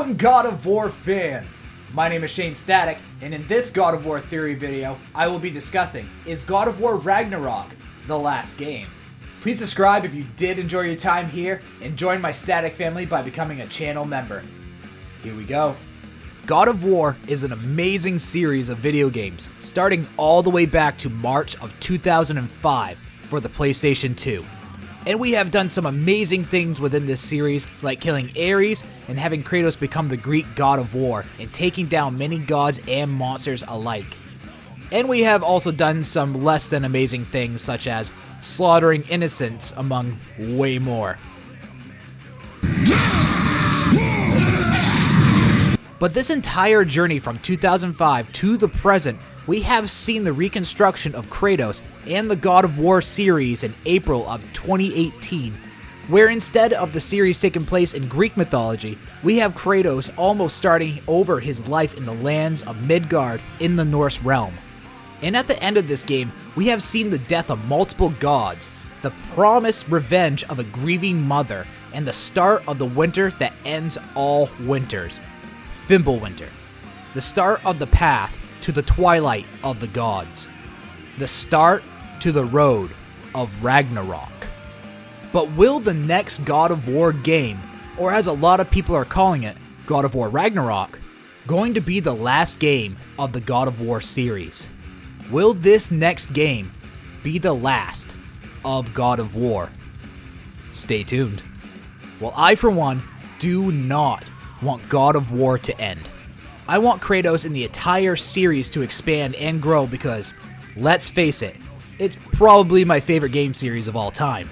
Welcome, God of War fans! My name is Shayne Static, and in this God of War theory video, I will be discussing, is God of War Ragnarok the last game? Please subscribe if you did enjoy your time here, and join my Static family by becoming a channel member. Here we go. God of War is an amazing series of video games, starting all the way back to March of 2005 for the PlayStation 2. And we have done some amazing things within this series, like killing Ares and having Kratos become the Greek god of war and taking down many gods and monsters alike. And we have also done some less than amazing things, such as slaughtering innocents, among way more. But this entire journey from 2005 to the present, we have seen the reconstruction of Kratos and the God of War series in April of 2018, where instead of the series taking place in Greek mythology, we have Kratos almost starting over his life in the lands of Midgard in the Norse realm. And at the end of this game, we have seen the death of multiple gods, the promised revenge of a grieving mother, and the start of the winter that ends all winters, Fimbulwinter. The start of the path to the twilight of the gods. The start to the road of Ragnarok. But will the next God of War game, or as a lot of people are calling it, God of War Ragnarok, going to be the last game of the God of War series? Will this next game be the last of God of War? Stay tuned. Well, I for one do not want God of War to end. I want Kratos in the entire series to expand and grow because, let's face it, it's probably my favorite game series of all time.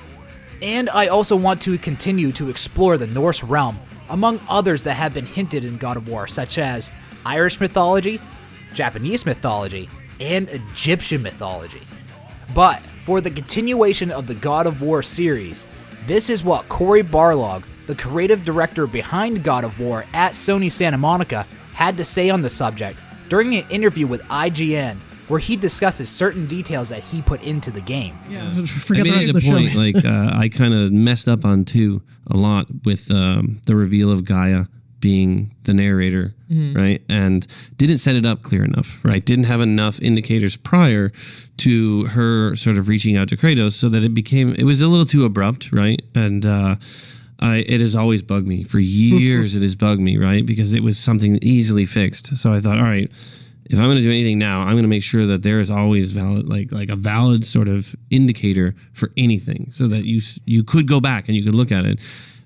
And I also want to continue to explore the Norse realm, among others that have been hinted in God of War, such as Irish mythology, Japanese mythology, and Egyptian mythology. But for the continuation of the God of War series, this is what Cory Barlog, the creative director behind God of War at Sony Santa Monica, had to say on the subject during an interview with IGN, where he discusses certain details that he put into the game. Yeah, forget the rest of the point, show. I kind of messed up on 2 a lot with the reveal of Gaia being the narrator, right? And didn't set it up clear enough, right? Didn't have enough indicators prior to her sort of reaching out to Kratos, so that it was a little too abrupt, right? And it has always bugged me. For years it has bugged me, right? Because it was something easily fixed. So I thought, all right, if I'm going to do anything now, I'm going to make sure that there is always valid, like a valid sort of indicator for anything, so that you could go back and you could look at it.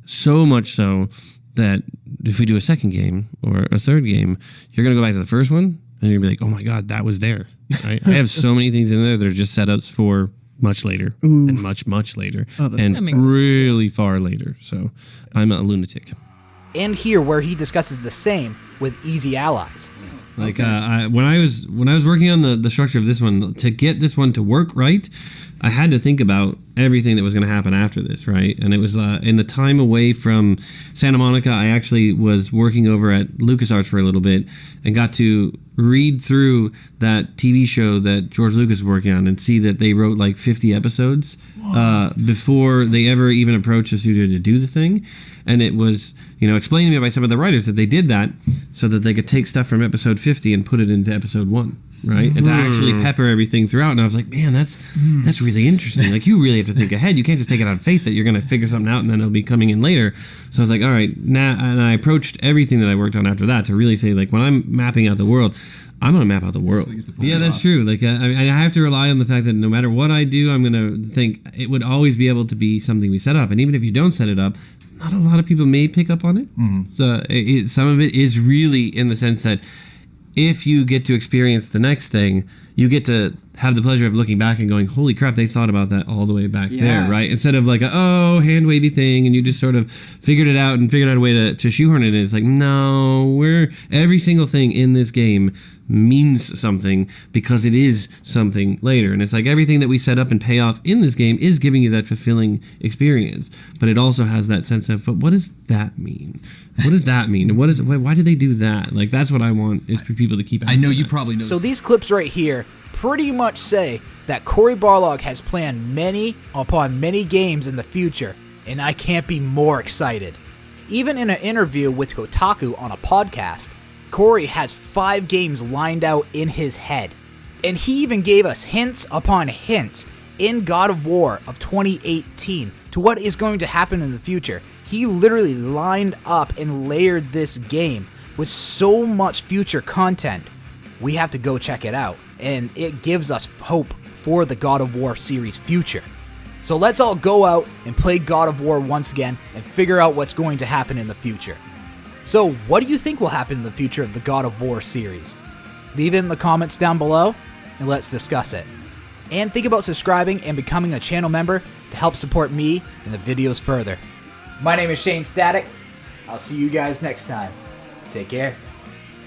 So much so that if we do a second game or a third game, you're going to go back to the first one and you're going to be like, oh my God, that was there. Right? I have so many things in there that are just setups for much later and much later and really far later. So I'm a lunatic. And here where he discusses the same with Easy Allies. Like when I was working on the structure of this one, to get this one to work right, I had to think about everything that was going to happen after this, right? And it was in the time away from Santa Monica, I actually was working over at LucasArts for a little bit and got to read through that TV show that George Lucas was working on and see that they wrote like 50 episodes before they ever even approached the studio to do the thing. And it was, explained to me by some of the writers that they did that so that they could take stuff from episode 50 and put it into episode 1, right? And to actually pepper everything throughout. And I was like, man, that's really interesting. Like, you really have to think ahead. You can't just take it on faith that you're going to figure something out and then it'll be coming in later. So I was like, all right, now, and I approached everything that I worked on after that to really say, like, when I'm mapping out the world, I'm going to map out the world. Yeah, that's true. Like, I have to rely on the fact that no matter what I do, I'm going to think it would always be able to be something we set up. And even if you don't set it up, not a lot of people may pick up on it. So some of it is really in the sense that if you get to experience the next thing, you get to have the pleasure of looking back and going, holy crap, they thought about that all the way back there, right? Instead of like hand wavy thing and you just sort of figured it out and figured out a way to shoehorn it in. It's like, no, every single thing in this game means something because it is something later. And it's like everything that we set up and pay off in this game is giving you that fulfilling experience. But it also has that sense of, but what does that mean? What does that mean? Why did they do that? Like, that's what I want is for people to keep. I know you probably know. So these clips right here pretty much say that Cory Barlog has planned many upon many games in the future, and I can't be more excited. Even in an interview with Kotaku on a podcast, Cory has 5 games lined out in his head. And he even gave us hints upon hints in God of War of 2018 to what is going to happen in the future. He literally lined up and layered this game with so much future content. We have to go check it out, and it gives us hope for the God of War series future. So let's all go out and play God of War once again and figure out what's going to happen in the future. So what do you think will happen in the future of the God of War series? Leave it in the comments down below and let's discuss it. And think about subscribing and becoming a channel member to help support me and the videos further. My name is Shayne Static. I'll see you guys next time. Take care.